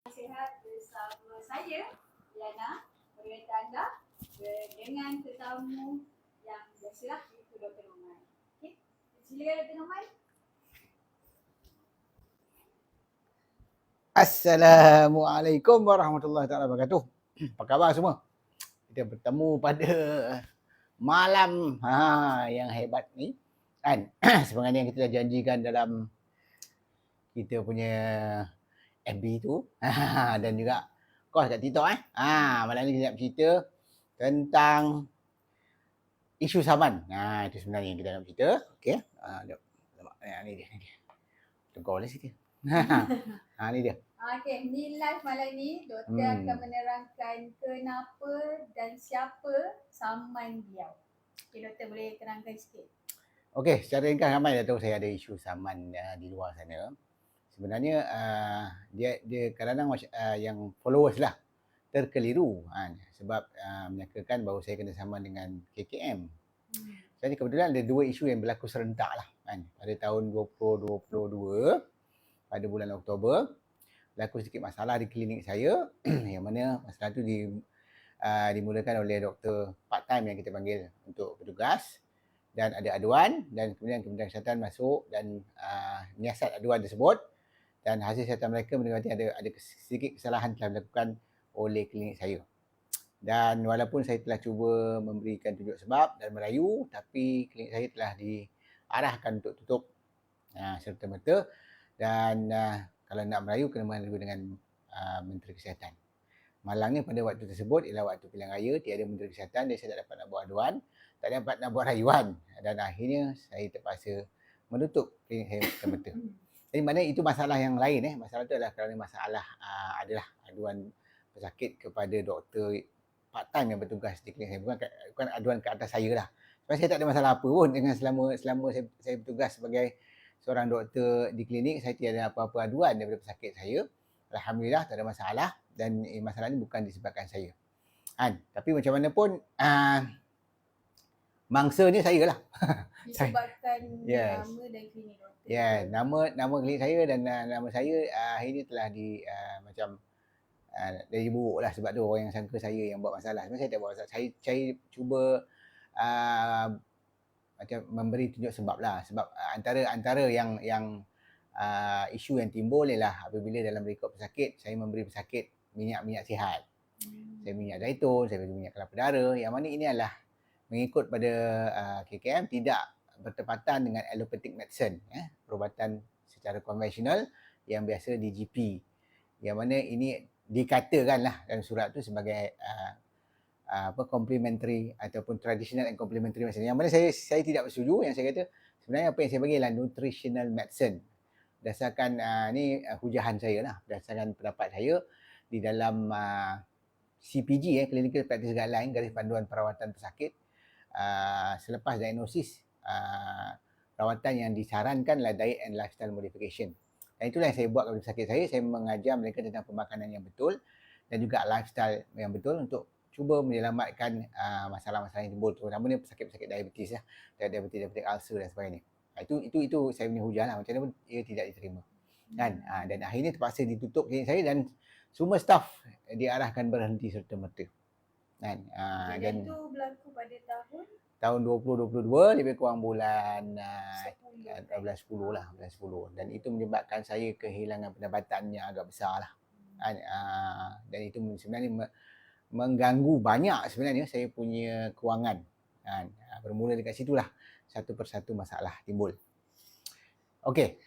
Sihat bersama saya, Liana, berkata anda dengan tetamu yang biasalah, iaitu Dr. Noman. Okay, silakan Dr. Noman. Assalamualaikum warahmatullahi wabarakatuh. Apa khabar semua? Kita bertemu pada malam yang hebat ni kan. Sebenarnya yang kita dah janjikan dalam kita punya FB tu dan juga course kat TikTok malam ni kita nak cerita tentang isu saman. Itu sebenarnya yang kita nak cerita. Okey. Ni dia. Tegur lah sikit. Ni dia. Okey, ni live malam ni Doktor akan menerangkan kenapa dan siapa saman beliau. Okey, Doktor boleh terangkan sikit. Okey, secara ringkas ramai dah tahu saya ada isu saman di luar sana. Sebenarnya dia kadang-kadang yang followers lah terkeliru sebab menyangkakan bahawa saya kena saman dengan KKM. Jadi kebetulan ada dua isu yang berlaku serentak lah kan. Pada tahun 2022 pada bulan Oktober berlaku sedikit masalah di klinik saya yang mana masalah tu dimulakan oleh doktor part time yang kita panggil untuk bertugas dan ada aduan dan kemudian Kementerian Kesihatan masuk dan menyiasat aduan tersebut dan hasil siasatan mereka mendapati ada sedikit kesalahan telah dilakukan oleh klinik saya. Dan walaupun saya telah cuba memberikan tunjuk sebab dan merayu, tapi klinik saya telah diarahkan untuk tutup serta-merta dan kalau nak merayu kena merayu dengan Menteri Kesihatan. Malangnya pada waktu tersebut ialah waktu pilihan raya, tiada Menteri Kesihatan dan saya tak dapat nak buat aduan, tak dapat nak buat rayuan dan akhirnya saya terpaksa menutup klinik saya serta-merta. Jadi maknanya itu masalah yang lain. Masalah itu adalah kerana masalah adalah aduan pesakit kepada doktor part time yang bertugas di klinik saya. Bukan aduan ke atas saya lah. Sebab saya tak ada masalah apa pun dengan selama saya bertugas sebagai seorang doktor di klinik, saya tidak ada apa-apa aduan daripada pesakit saya. Alhamdulillah tak ada masalah dan masalah ni bukan disebabkan saya. Tapi macam mana pun mangsanya saya lah. Disebabkan nama dan klinik doktor. Ya, nama klinik saya dan nama saya akhirnya telah macam dari buruk lah sebab tu orang yang sangka saya yang buat masalah. Sebenarnya saya tak buat masalah. Saya cuba macam memberi tunjuk sebab lah. Sebab antara yang isu yang timbul ialah apabila dalam rekod pesakit saya memberi pesakit minyak-minyak sihat. Saya minyak zaitun, saya beri minyak kelapa darah. Yang mana ini adalah mengikut pada KKM tidak bertepatan dengan allopathic medicine, perubatan secara konvensional yang biasa di GP. Yang mana ini dikatakan lah dalam surat tu sebagai complementary ataupun traditional and complementary medicine. Yang mana saya tidak bersetuju. Yang saya kata sebenarnya apa yang saya bagi adalah nutritional medicine. Berdasarkan ni hujahan saya lah, berdasarkan pendapat saya di dalam CPG, Clinical Practice Guideline, garis panduan perawatan pesakit, selepas diagnosis rawatan yang disarankan adalah diet and lifestyle modification. Dan itulah yang saya buat kepada pesakit saya. Saya mengajar mereka tentang pemakanan yang betul dan juga lifestyle yang betul untuk cuba menyelamatkan masalah-masalah yang timbul, terutamanya pesakit-pesakit diabetes diabetes ulcer dan sebagainya. Itu saya punya hujah lah, macam mana pun ia tidak diterima. Dan akhirnya terpaksa ditutup klinik saya dan semua staf diarahkan berhenti serta-merta. Dan itu berlaku pada tahun 2022, lebih kurang bulan 10 lah, bulan 10. Dan itu menyebabkan saya kehilangan pendapatan yang agak besar lah. Dan itu sebenarnya mengganggu banyak sebenarnya saya punya kewangan. Bermula dekat situlah satu persatu masalah timbul. Okey.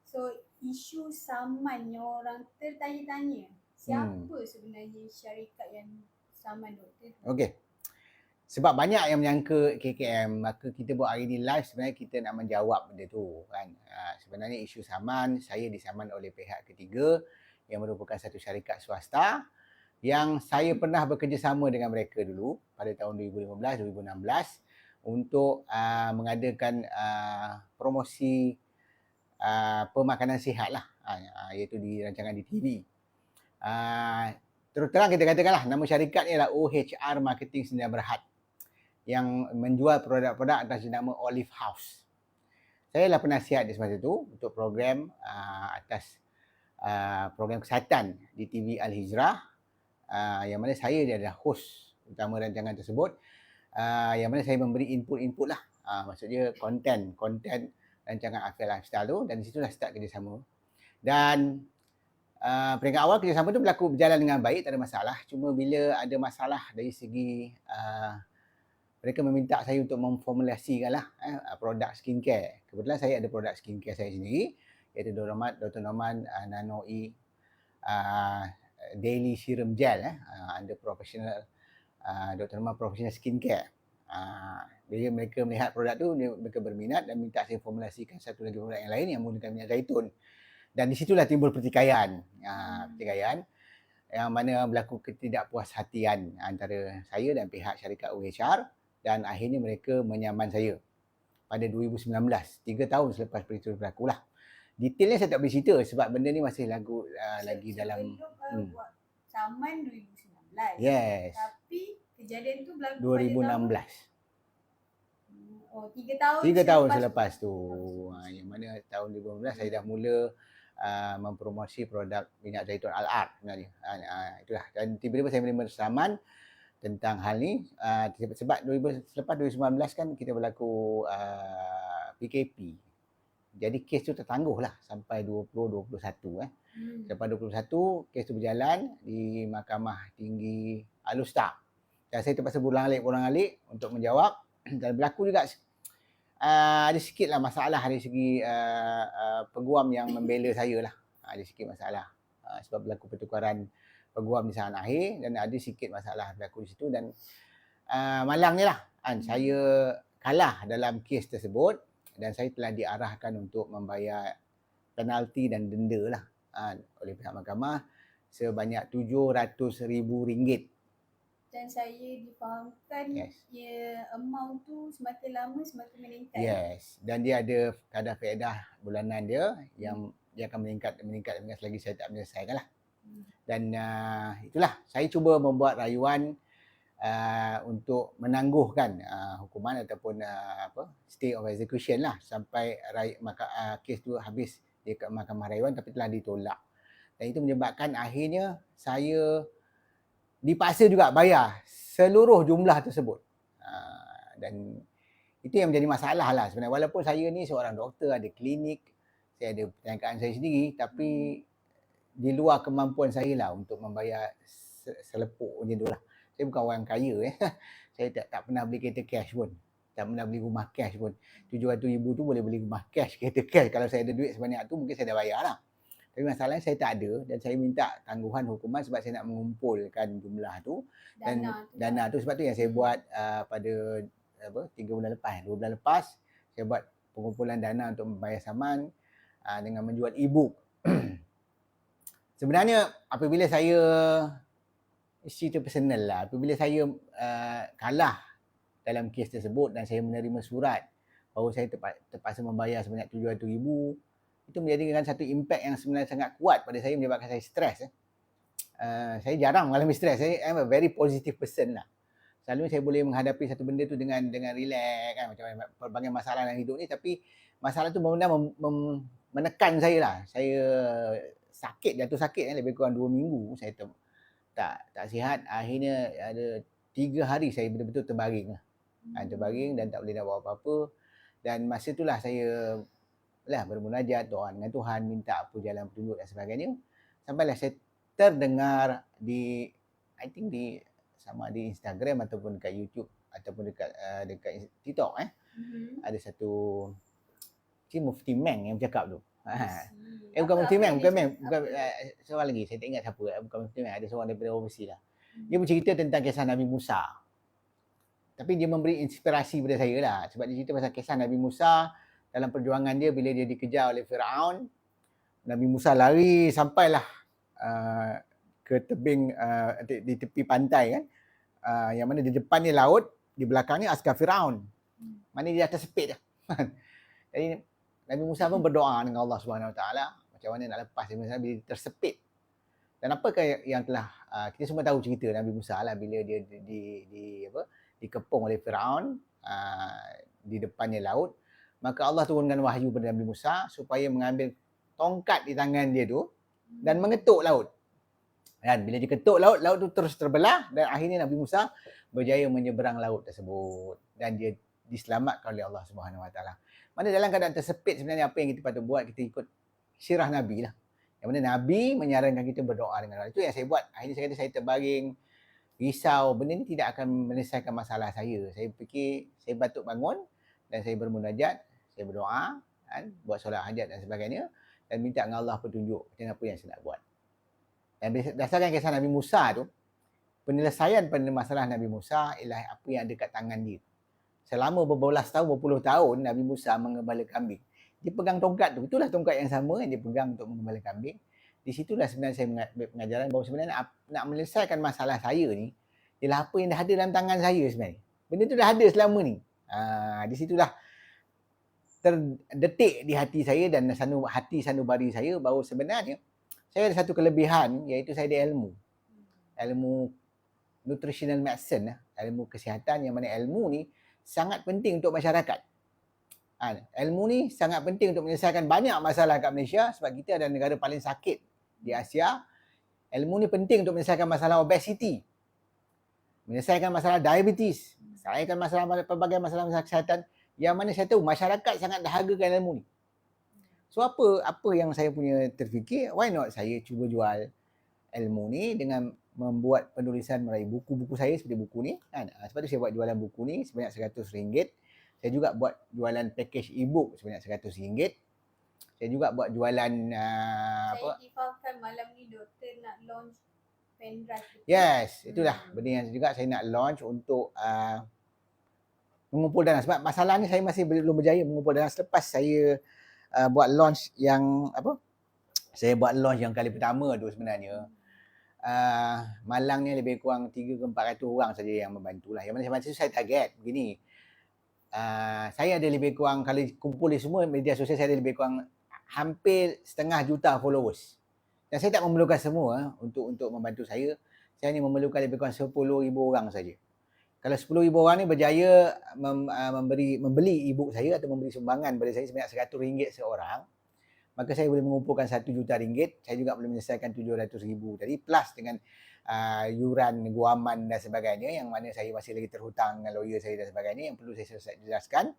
So isu saman yang orang tertanya-tanya, siapa sebenarnya syarikat yang saman doktor? Okey. Sebab banyak yang menyangka KKM, maka kita buat hari ni live sebenarnya kita nak menjawab benda tu kan. Sebenarnya isu saman, saya disaman oleh pihak ketiga yang merupakan satu syarikat swasta yang saya pernah bekerjasama dengan mereka dulu pada tahun 2015-2016 untuk mengadakan promosi pemakanan sihat lah, iaitu di rancangan di TV. Terus terang kita katakanlah nama syarikat ni adalah OHR Marketing Sdn Bhd yang menjual produk-produk atas nama Olive House. Saya adalah penasihat di semasa itu untuk program atas program kesihatan di TV Al-Hijrah, yang mana saya dia adalah host utama rancangan tersebut, yang mana saya memberi input-input lah, maksudnya konten rancangan Afiq Lifestyle tu, dan di situlah start kerjasama. Dan peringkat awal kerjasama tu berjalan dengan baik, tak ada masalah. Cuma bila ada masalah dari segi mereka meminta saya untuk memformulasikan lah produk skincare. Kebetulan saya ada produk skincare saya sendiri, iaitu Dr. Norman Nano E Daily Serum Gel under professional Dr. Norman Professional Skincare. Bila mereka melihat produk tu, mereka berminat dan minta saya formulasikan satu lagi produk yang lain yang menggunakan minyak zaitun. Dan di situlah timbul pertikaian. Pertikaian yang mana berlaku ketidakpuashatian antara saya dan pihak syarikat OHR, dan akhirnya mereka menyaman saya pada 2019, 3 tahun selepas peristiwa berlaku lah. Detailnya saya tak boleh cerita sebab benda ni masih lagi dalam buat saman 2019. Yes. Tapi kejadian tu berlaku 2016. Oh, 3 tahun 3 tahun selepas tu. Yang mana tahun 2015 saya dah mula mempromosi produk minyak zaitun Al-Art sebenarnya. Itulah. Dan tiba-tiba saya menerima saman tentang hal ni, sebab selepas 2019 kan kita berlaku PKP. Jadi kes tu tertangguh lah sampai 2021. Lepas 2021, kes tu berjalan di Mahkamah Tinggi Al-Usta. Dan saya terpaksa berulang-alik untuk menjawab. Dan berlaku juga ada sikit lah masalah dari segi peguam yang membela saya lah. Ada sikit masalah sebab berlaku pertukaran peguam di saat akhir, dan ada sikit masalah berlaku di situ. Dan malangnya lah saya kalah dalam kes tersebut, dan saya telah diarahkan untuk membayar penalti dan denda lah oleh pihak mahkamah sebanyak RM700,000. Dan saya difahamkan amount tu semakin lama semakin meningkat. Yes. Dan dia ada kadar faedah bulanan dia yang dia akan meningkat selagi saya tak menyelesaikan lah. Dan itulah saya cuba membuat rayuan untuk menangguhkan hukuman ataupun stay of execution lah sampai kes tu habis di mahkamah rayuan, tapi telah ditolak. Dan itu menyebabkan akhirnya saya dipaksa juga bayar seluruh jumlah tersebut. Dan itu yang menjadi masalah lah sebenarnya. Walaupun saya ni seorang doktor, ada klinik, saya ada perniagaan saya sendiri, tapi di luar kemampuan saya lah untuk membayar selepuk macam tu lah. Saya bukan orang kaya. Saya tak pernah beli kereta cash pun. Tak pernah beli rumah cash pun. RM700,000 tu boleh beli rumah cash, kereta cash. Kalau saya ada duit sebanyak tu mungkin saya dah bayar lah. Tapi masalahnya saya tak ada, dan saya minta tangguhan hukuman sebab saya nak mengumpulkan jumlah tu. Dan dana tu sebab tu yang saya buat pada 2 bulan lepas saya buat pengumpulan dana untuk membayar saman dengan menjual e-book. Sebenarnya apabila saya cerita personal lah, apabila saya kalah dalam kes tersebut dan saya menerima surat bahawa saya terpaksa membayar sebanyak RM700,000, itu menjadikan satu impak yang sebenarnya sangat kuat pada saya, menyebabkan saya stres. Saya jarang mengalami stres. Saya am a very positive person lah. Selalunya saya boleh menghadapi satu benda tu dengan relax kan, macam pelbagai masalah dalam hidup ni, tapi masalah tu benar-benar menekan saya lah. Saya jatuh sakit lebih kurang 2 minggu saya tak sihat. Akhirnya ada 3 hari saya betul-betul terbaring lah. Terbaring dan tak boleh nak buat apa-apa. Dan masa itulah saya bermunajat, doa dengan Tuhan, minta apa jalan petunjuk dan sebagainya. Sampailah saya terdengar di sama di Instagram ataupun dekat YouTube ataupun dekat TikTok ada satu Mufti Meng yang bercakap tu. Bukan Mufti Meng, bukan seorang lagi, saya tak ingat siapa, bukan Mufti Meng, ada seorang daripada overseas lah. Dia bercerita tentang kisah Nabi Musa. Tapi dia memberi inspirasi pada saya lah, sebab dia cerita pasal kisah Nabi Musa dalam perjuangan dia bila dia dikejar oleh Firaun. Nabi Musa lari sampailah ke tebing di tepi pantai kan. Yang mana di depannya laut, di belakangnya askar Firaun. Mana dia atas sepit dah. Jadi Nabi Musa pun berdoa dengan Allah Subhanahu Wa Taala macam mana nak lepas Nabi Musa bila tersepit. Dan apakah yang telah kita semua tahu cerita Nabi Musa lah, bila dia dikepung oleh Firaun di depannya laut, maka Allah turunkan wahyu kepada Nabi Musa supaya mengambil tongkat di tangan dia tu, dan mengetuk laut. Dan bila dia ketuk laut, laut tu terus terbelah dan akhirnya Nabi Musa berjaya menyeberang laut tersebut dan dia diselamatkan oleh Allah Subhanahu Wa Taala. Mana dalam keadaan tersepit sebenarnya apa yang kita patut buat, kita ikut sirah Nabi lah. Yang mana Nabi menyarankan kita berdoa dengan Allah. Itu yang saya buat. Akhirnya saya kata saya terbaring, risau, benda ni tidak akan menyelesaikan masalah saya. Saya fikir saya patut bangun dan saya bermunajat, saya berdoa, kan, buat solat hajat dan sebagainya dan minta dengan Allah petunjuk tentang apa yang saya nak buat. Dan berdasarkan kisah Nabi Musa tu, penyelesaian pada masalah Nabi Musa ialah apa yang ada kat tangan dia. Selama berbelas tahun, berpuluh tahun Nabi Musa mengembala kambing. Dia pegang tongkat tu. Itulah tongkat yang sama yang dia pegang untuk mengembala kambing. Di situlah sebenarnya saya mengambil pengajaran bahawa sebenarnya nak menyelesaikan masalah saya ni ialah apa yang dah ada dalam tangan saya sebenarnya. Benda tu dah ada selama ni. Di situlah terdetik di hati saya dan hati sanubari saya bahawa sebenarnya saya ada satu kelebihan iaitu saya ada ilmu. Ilmu nutritional medicine, ilmu kesihatan yang mana ilmu ni sangat penting untuk masyarakat. Ilmu ni sangat penting untuk menyelesaikan banyak masalah kat Malaysia sebab kita adalah negara paling sakit di Asia. Ilmu ni penting untuk menyelesaikan masalah obesity, menyelesaikan masalah diabetes, menyelesaikan masalah pelbagai masalah kesihatan yang mana saya tahu masyarakat sangat dahagakan ilmu ni. So apa yang saya punya terfikir, why not saya cuba jual ilmu ni dengan membuat penulisan melalui buku-buku saya seperti buku ni kan. Sebab tu saya buat jualan buku ni sebanyak RM100. Saya juga buat jualan package e-book sebanyak RM100. Saya juga buat jualan Saya difahamkan malam ni doktor nak launch pendrive. Yes, itulah benda yang juga saya nak launch untuk mengumpul dana. Sebab masalah ni saya masih belum berjaya mengumpul dana selepas saya buat launch yang saya buat launch yang kali pertama tu sebenarnya. Malang ni lebih kurang 300 ke 400 orang saja yang membantu lah. Yang mana macam saya target begini. Saya ada lebih kurang, kalau kumpul di semua media sosial, saya ada lebih kurang hampir 500,000 followers. Dan saya tak memerlukan semua untuk membantu saya. Saya ni memerlukan lebih kurang 10,000 orang saja. Kalau 10,000 orang ni berjaya membeli e-book saya atau memberi sumbangan pada saya sebanyak RM100 seorang, maka saya boleh mengumpulkan RM1 juta. Saya juga boleh menyelesaikan 700,000 tadi plus dengan yuran guaman dan sebagainya yang mana saya masih lagi terhutang dengan lawyer saya dan sebagainya yang perlu saya jelaskan.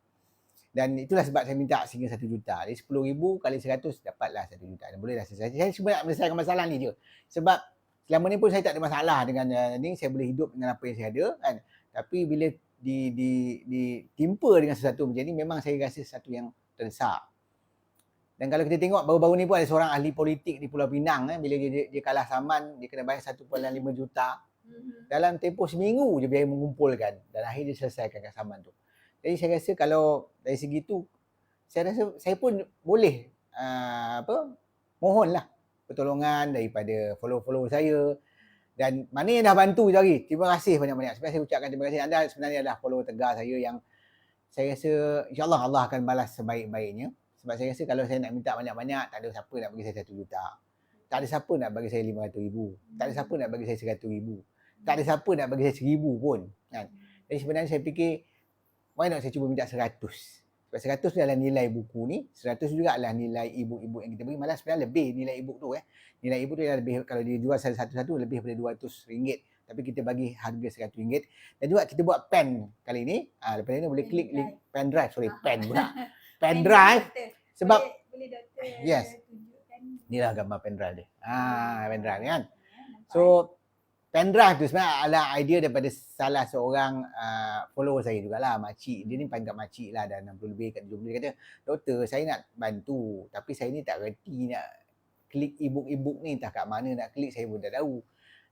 Dan itulah sebab saya minta sehingga 1 juta. Jadi 10,000 kali 100 dapatlah 1 juta. Dan bolehlah selesai. Saya cuma nak menyelesaikan masalah ni je. Sebab selama ni pun saya tak ada masalah dengan ni. Saya boleh hidup dengan apa yang saya ada kan. Tapi bila ditimpa dengan sesuatu macam ni, memang saya rasa sesuatu yang terdesak. Dan kalau kita tengok baru-baru ni pun ada seorang ahli politik di Pulau Pinang bila dia kalah saman, dia kena bayar 1.5 juta. Dalam tempoh seminggu je biaya mengumpulkan dan akhirnya dia selesaikan saman tu. Jadi saya rasa kalau dari segi tu, saya rasa saya pun boleh mohonlah pertolongan daripada follow-follow saya. Dan mana yang dah bantu lagi, terima kasih banyak-banyak. Sebenarnya saya ucapkan terima kasih. Anda sebenarnya adalah follower tegar saya yang saya rasa insyaAllah Allah akan balas sebaik-baiknya. Sebab saya rasa kalau saya nak minta banyak-banyak, tak ada siapa nak bagi saya 1 juta. Tak ada siapa nak bagi saya 500,000. Tak ada siapa nak bagi saya 100,000. Tak ada siapa nak bagi saya 1,000 pun. Kan? Jadi sebenarnya saya fikir, why not saya cuba minta 100. Sebab 100 ni adalah nilai buku ni. 100 juga adalah nilai e-book yang kita beri. Malah sebenarnya lebih nilai e-book tu. Nilai e-book tu adalah lebih, kalau dia jual satu-satu lebih daripada RM200. Tapi kita bagi harga RM100. Dan juga kita buat pen kali ni. Lepas ni boleh klik link pen drive. Sorry, pen pula. Pen drive. Sebab boleh doktor yes. tunjukkan. Inilah gambar pen drive dia. Pen drive kan. So pen drive tu sebenarnya adalah idea daripada salah seorang follower saya jugalah, makcik. Dia ni panggil makcik lah, dah 60 lebih kat 70. Dia kata, doktor saya nak bantu tapi saya ni tak reti nak klik e-book ni, entah kat mana nak klik saya pun tak tahu.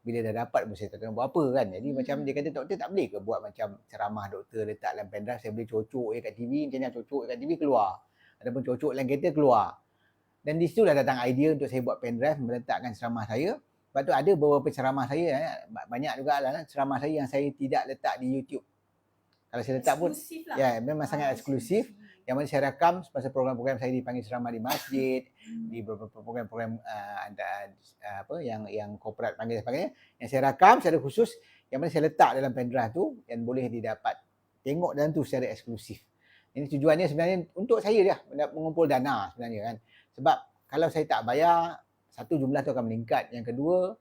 Bila dah dapat pun saya tak tahu buat apa kan. Jadi macam dia kata, doktor tak boleh ke buat macam ceramah doktor letak dalam pen drive, saya boleh cocok kat TV, macam ni cocok kat TV keluar. Ataupun cocok dalam kereta keluar. Dan di situ dah datang idea untuk saya buat pen drive meletakkan ceramah saya. Lepas tu ada beberapa ceramah saya, banyak juga lah ceramah saya yang saya tidak letak di YouTube. Kalau saya letak pun, ya memang sangat eksklusif. Yang mana saya rakam semasa program-program saya dipanggil ceramah di masjid, di beberapa program-program yang korporat panggil dan sebagainya. Yang saya rakam secara khusus, yang mana saya letak dalam pen drive tu, yang boleh didapat tengok dalam tu secara eksklusif. Ini tujuannya sebenarnya untuk saya dia mengumpul dana sebenarnya kan. Sebab kalau saya tak bayar, satu, jumlah tu akan meningkat. Yang kedua,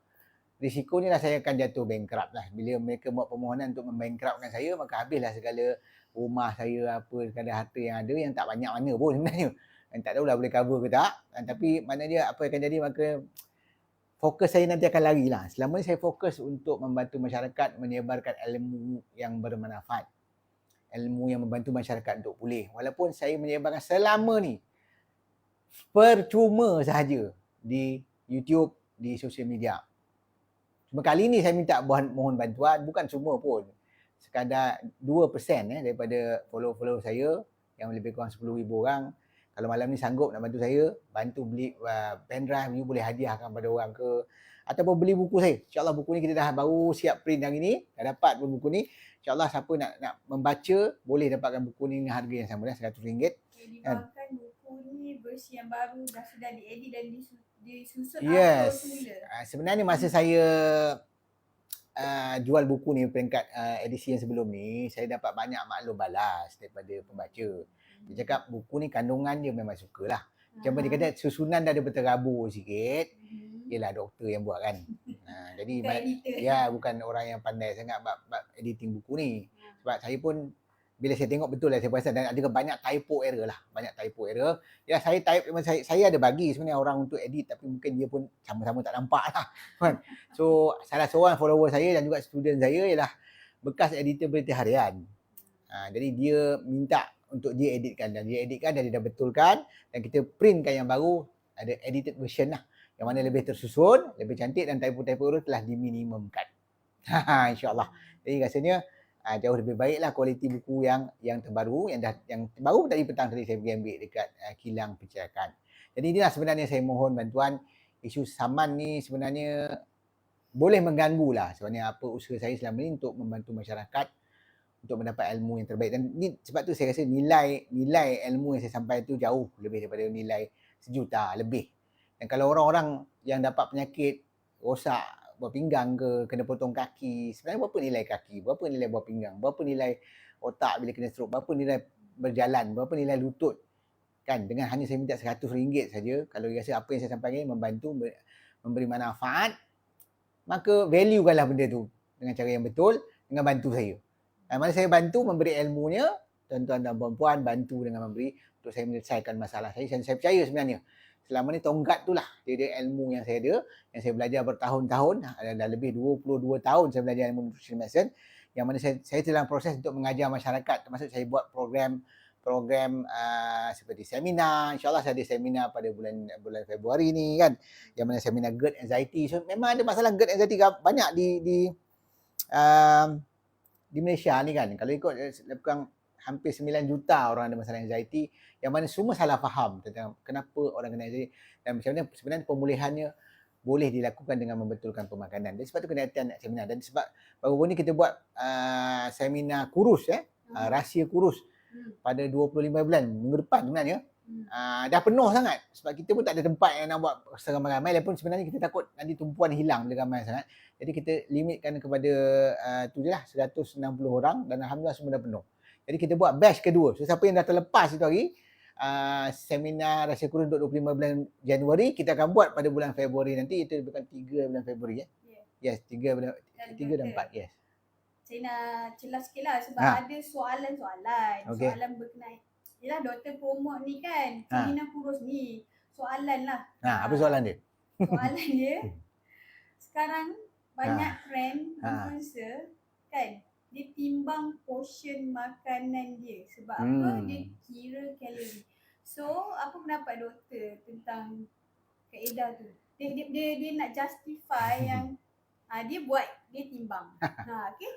risikonya lah saya akan jatuh bankrupt lah. Bila mereka buat permohonan untuk membankruptkan saya, maka habislah segala rumah saya, apa, segala harta yang ada yang tak banyak mana pun sebenarnya. Dan tak tahulah boleh cover ke tak. Tapi mana dia apa yang akan jadi, maka fokus saya nanti akan lari lah. Selama ni saya fokus untuk membantu masyarakat menyebarkan ilmu yang bermanfaat. Ilmu yang membantu masyarakat untuk pulih. Walaupun saya menyebarkan selama ni percuma sahaja di YouTube, di sosial media. Cuma kali ni saya minta mohon bantuan, bukan semua pun. Sekadar 2% daripada follow saya yang lebih kurang 10,000 orang. Kalau malam ni sanggup nak bantu saya, bantu beli pendrive, you boleh hadiahkan pada orang ke. Ataupun beli buku saya. InsyaAllah buku ni kita dah baru siap print hari ni. Dah dapat pun buku ni. InsyaAllah siapa nak membaca, boleh dapatkan buku ni dengan harga yang sama dah, RM100. Dibangkan buku ni versi yang baru dah sudah diedit dan disusun Yes. semula. Sebenarnya masa saya jual buku ni peringkat edisi yang sebelum ni, saya dapat banyak maklum balas daripada pembaca. Dia cakap buku ni kandungan dia memang sukalah. Cuma dia kata susunan dah ada berterabur sikit. Yelah doktor yang buat kan. Jadi bukan orang yang pandai sangat bab editing buku ni. Sebab saya pun bila saya tengok betul lah saya perasan dan ada banyak typo error lah. Banyak typo error. Ya saya type, saya ada bagi sebenarnya orang untuk edit tapi mungkin dia pun sama-sama tak nampak lah. Kan? So salah seorang follower saya dan juga student saya ialah bekas editor berita harian. Jadi dia minta untuk dia editkan dan dia dah betulkan dan kita printkan yang baru, ada edited version lah. Yang mana lebih tersusun, lebih cantik dan typo-typo error telah diminimumkan. InsyaAllah. Jadi rasanya jauh lebih baiklah kualiti buku yang terbaru, yang baru tadi petang tadi saya pergi ambil dekat kilang percetakan. Jadi inilah sebenarnya saya mohon bantuan. Isu saman ni sebenarnya boleh mengganggu lah sebenarnya apa usaha saya selama ni untuk membantu masyarakat untuk mendapat ilmu yang terbaik. Dan ni sebab tu saya rasa nilai ilmu yang saya sampai tu jauh lebih daripada nilai 1 juta lebih. Dan kalau orang-orang yang dapat penyakit rosak buah pinggang ke, kena potong kaki, sebenarnya berapa nilai kaki, berapa nilai buah pinggang, berapa nilai otak bila kena stroke, berapa nilai berjalan, berapa nilai lutut. Kan dengan hanya saya minta RM100 saja, kalau rasa apa yang saya sampaikan membantu, memberi manfaat, maka valuekanlah benda tu dengan cara yang betul, dengan bantu saya. Mana saya bantu memberi ilmunya, tuan-tuan dan puan-puan bantu dengan memberi untuk saya menyelesaikan masalah saya. Dan saya percaya sebenarnya selama ni tongkat tu lah dia ilmu yang saya ada, yang saya belajar bertahun-tahun, dah lebih 22 tahun saya belajar ilmu nutrition medicine, yang mana saya dalam proses untuk mengajar masyarakat, termasuk saya buat program seperti seminar. InsyaAllah saya ada seminar pada bulan Februari ni kan, yang mana seminar GERD anxiety. So memang ada masalah GERD anxiety banyak di Malaysia ni kan. Kalau ikut lebih kurang hampir 9 juta orang ada masalah anxiety, yang mana semua salah faham tentang kenapa orang kena anxiety dan macam mana sebenarnya pemulihannya boleh dilakukan dengan membetulkan pemakanan. Dan sebab tu kena attend seminar. Dan sebab baru ni kita buat seminar kurus rahsia kurus pada 25 bulan minggu depan sebenarnya. Dah penuh sangat sebab kita pun tak ada tempat yang nak buat seramai-ramai. Lagipun sebenarnya kita takut nanti tumpuan hilang bila ramai sangat. Jadi kita limitkan kepada tu je lah 160 orang dan alhamdulillah semua dah penuh. Jadi kita buat batch kedua. So siapa yang dah terlepas itu hari seminar rahsia kurus untuk 25 bulan Januari, kita akan buat pada bulan Februari nanti, itu bukan 3 bulan Februari Yes, 3 dan 4 yes. Saya nak celah sikit lah sebab ada soalan-soalan. Okay. Soalan berkenaan. Yelah doktor promote ni kan, seminar kurus ni. Soalan lah. Apa soalan dia? Soalan dia, sekarang banyak trend influencer kan, dia timbang portion makanan dia. Sebab apa? Dia kira kalori. So, apa pendapat doktor tentang kaedah tu? Dia nak justify yang dia buat, dia timbang. Okay?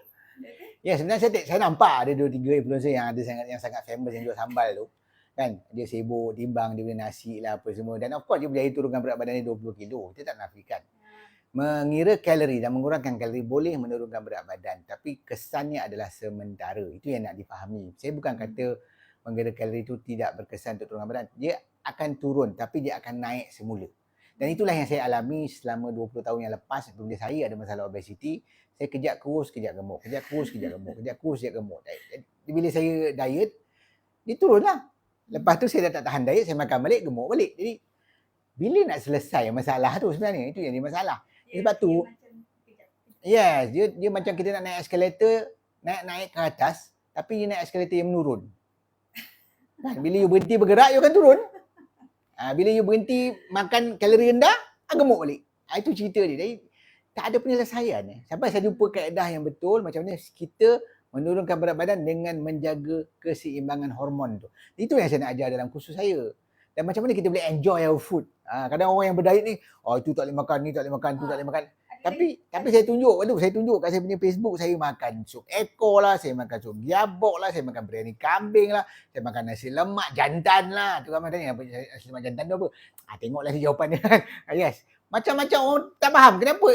Ya, sebenarnya saya nampak ada 2-3 influencer yang sangat famous yang jual sambal tu. Kan? Dia sibuk timbang, dia beli nasi lah apa semua. Dan of course dia berjaya turunkan berat badan dia 20 kilo. Dia tak nafikan. Mengira kalori dan mengurangkan kalori boleh menurunkan berat badan. Tapi kesannya adalah sementara. Itu yang nak dipahami. Saya bukan kata mengira kalori itu tidak berkesan untuk turunkan badan. Dia akan turun tapi dia akan naik semula. Dan itulah yang saya alami selama 20 tahun yang lepas. Bila saya ada masalah obesity, saya kejap kurus, kejap gemuk. Kejap kurus, kejap gemuk. Kejap kurus, kejap gemuk. Bila saya diet, dia turun lah. Lepas tu saya dah tak tahan diet, saya makan balik, gemuk balik. Jadi bila nak selesai masalah tu sebenarnya, itu yang dia masalah. Sebab tu, dia macam kejap. yes, dia macam kita nak naik eskalator, naik ke atas, tapi dia naik eskalator yang menurun. Kan? Bila you berhenti bergerak, you akan turun. Bila you berhenti makan kalori rendah, gemuk balik. Itu cerita dia. Jadi, tak ada penyelesaian. Sampai saya jumpa kaedah yang betul macam mana kita menurunkan berat badan dengan menjaga keseimbangan hormon tu. Itu yang saya nak ajar dalam kursus saya. Dan macam mana kita boleh enjoy our food. Kadang orang yang berdiet ni, itu tak boleh makan, ni tak boleh makan, tu tak boleh makan. Tapi saya tunjuk kat saya punya Facebook, saya makan sup ekor lah, saya makan sup biabok lah, saya makan biryani kambing lah, saya makan nasi lemak jantan lah. Tu ramai tanya, apa nasi lemak jantan tu apa? Tengoklah jawapan dia. Yes. Macam-macam orang tak faham kenapa.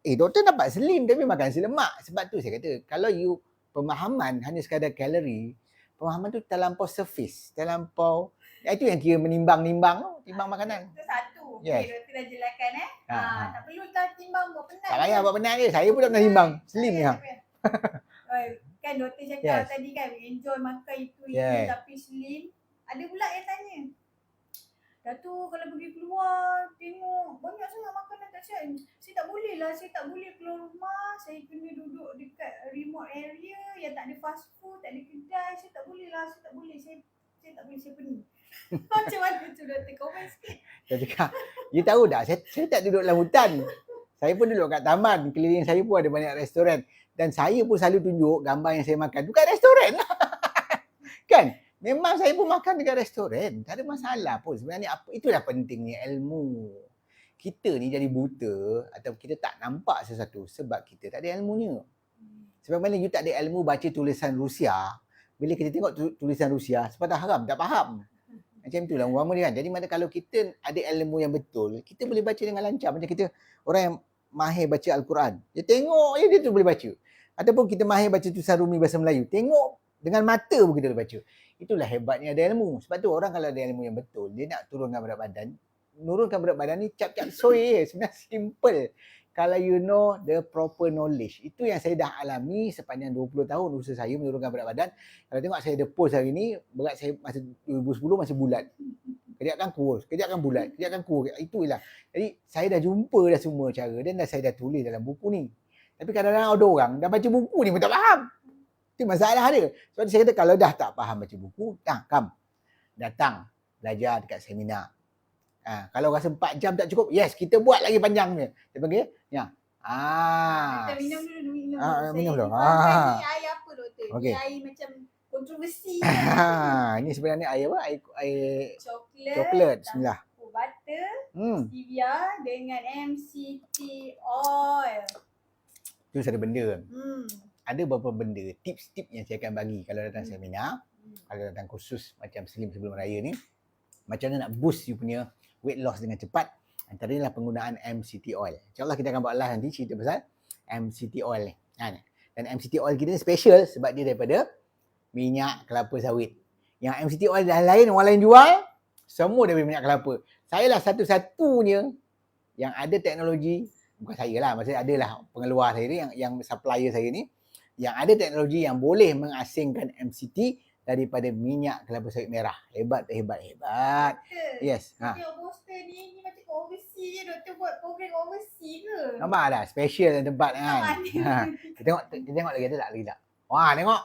Doktor dapat slim tapi makan nasi lemak. Sebab tu saya kata, kalau you pemahaman hanya sekadar kalori, pemahaman tu terlampau surface, terlampau, itu yang kira menimbang-nimbang, timbang makanan. Itu satu. Yes. Okay, doktor dah jelaskan tak perlu tak timbang buat penat. Tak payah buat penat je. Saya pun tak pernah timbang. Slim je. Kan doktor cakap Yes. tadi kan, enjoy makan itu Yes. tapi slim. Ada pula yang tanya, dah tu kalau pergi keluar tengok banyak sangat makanan tak sihat. Saya tak boleh lah, saya tak boleh keluar rumah. Saya kena duduk dekat remote area yang tak ada fast food, tak ada kedai. Saya tak boleh lah, saya tak boleh. Saya tak boleh, saya pening. Macam mana tu doktor? Komen sikit. Saya cakap, you tahu tak, saya tak duduk dalam hutan. Saya pun duduk kat taman. Keliling saya pun ada banyak restoran. Dan saya pun selalu tunjuk gambar yang saya makan tu kat restoran. Kan? Memang saya pun makan dekat restoran. Tak ada masalah pun. Sebenarnya itulah pentingnya ilmu. Kita ni jadi buta atau kita tak nampak sesuatu sebab kita tak ada ilmunya. Sebab mana you tak ada ilmu baca tulisan Rusia, bila kita tengok tulisan Rusia, sepatah haram, tak faham. Macam itulah umpama dia kan. Jadi mana kalau kita ada ilmu yang betul, kita boleh baca dengan lancar. Macam kita, orang yang mahir baca Al-Quran, dia tengok je dia tu boleh baca. Ataupun kita mahir baca tulisan Rumi bahasa Melayu, tengok dengan mata pun kita boleh baca. Itulah hebatnya ada ilmu. Sebab tu orang kalau ada ilmu yang betul, dia nak turunkan berat badan, menurunkan berat badan ni cap-cap soy je. Sebenarnya simple. Kalau you know the proper knowledge. Itu yang saya dah alami sepanjang 20 tahun usaha saya menurunkan berat badan. Kalau tengok saya ada post hari ni, berat saya masa 2010 masih bulat. Kejap kan kurus, kejap kan bulat, kejap kan kurus. Itulah. Jadi saya dah jumpa dah semua cara dan saya dah tulis dalam buku ni. Tapi kadang-kadang ada orang dah baca buku ni pun tak faham. Itu masalah dia. Sebab saya kata kalau dah tak faham baca buku, datang belajar dekat seminar. Kalau rasa 4 jam tak cukup, yes, kita buat lagi panjang dia. Dia panggil, ya. Kita minum dulu. Minum dulu. Ni air apa doktor? Okey. Ni air macam kontroversi. Ini sebenarnya air apa? Air Coklat. coklat. Bismillah. Butter, stevia dengan MCT oil. Tu ada benda. Ada beberapa benda, tips-tips yang saya akan bagi kalau datang seminar, kalau datang kursus macam Slim sebelum raya ni. Macam mana nak boost you punya weight loss dengan cepat. Antaranya penggunaan MCT oil. InsyaAllah kita akan buat live nanti cerita pasal MCT oil ni. Dan MCT oil kita ni special sebab dia daripada minyak kelapa sawit. Yang MCT oil dah lain, orang lain jual, semua daripada minyak kelapa. Saya lah satu-satunya yang ada teknologi, bukan saya lah, maksudnya adalah pengeluar saya ni, yang supplier saya ni, yang ada teknologi yang boleh mengasingkan MCT daripada minyak kelapa sawit merah. Hebat. Yes. Tengok poster ni macam kat overseas je. Doktor buat program overseas ke? Nampak dah, special tempat kan. Kita tengok lagi ada tak? Wah, tengok.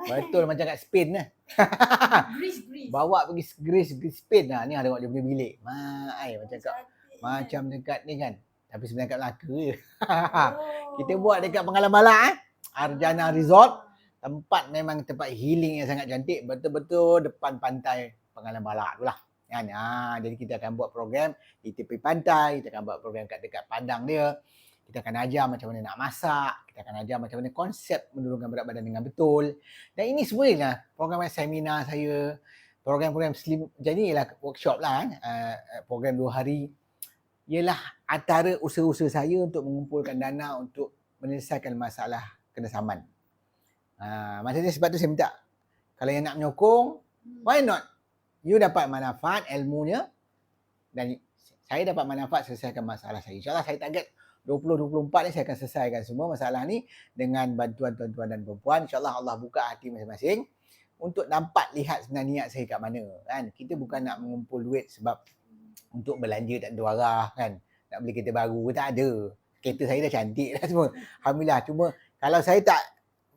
Betul macam kat Spain lah. Greece. Bawa pergi Greece Spain lah. Ni tengok dia punya bilik. Macam dekat ni kan. Tapi sebenarnya kat Melaka je. Kita buat dekat Penghalang Balak Arjana Resort. Tempat memang tempat healing yang sangat cantik. Betul-betul depan pantai Penghalang Balak tu lah. Kan? Jadi kita akan buat program di tepi pantai. Kita akan buat program kat dekat padang dia. Kita akan ajar macam mana nak masak. Kita akan ajar macam mana konsep menurunkan berat badan dengan betul. Dan ini sebenarnya program seminar saya. Program-program Slim. Jadi ialah workshop lah. Program 2 hari. Ialah antara usaha-usaha saya untuk mengumpulkan dana untuk menyelesaikan masalah kenesaman. Maksudnya sebab tu saya minta, kalau yang nak menyokong, why not? You dapat manfaat ilmunya dan saya dapat manfaat selesaikan masalah saya. InsyaAllah saya target 2024 ni saya akan selesaikan semua masalah ni dengan bantuan tuan-tuan dan perempuan. InsyaAllah Allah buka hati masing-masing untuk dapat lihat sebenarnya niat saya kat mana. Kan? Kita bukan nak mengumpul duit sebab untuk belanja tak ada arah kan. Nak beli kereta baru tak ada. Kereta saya dah cantik dah semua. Alhamdulillah. Cuma kalau saya tak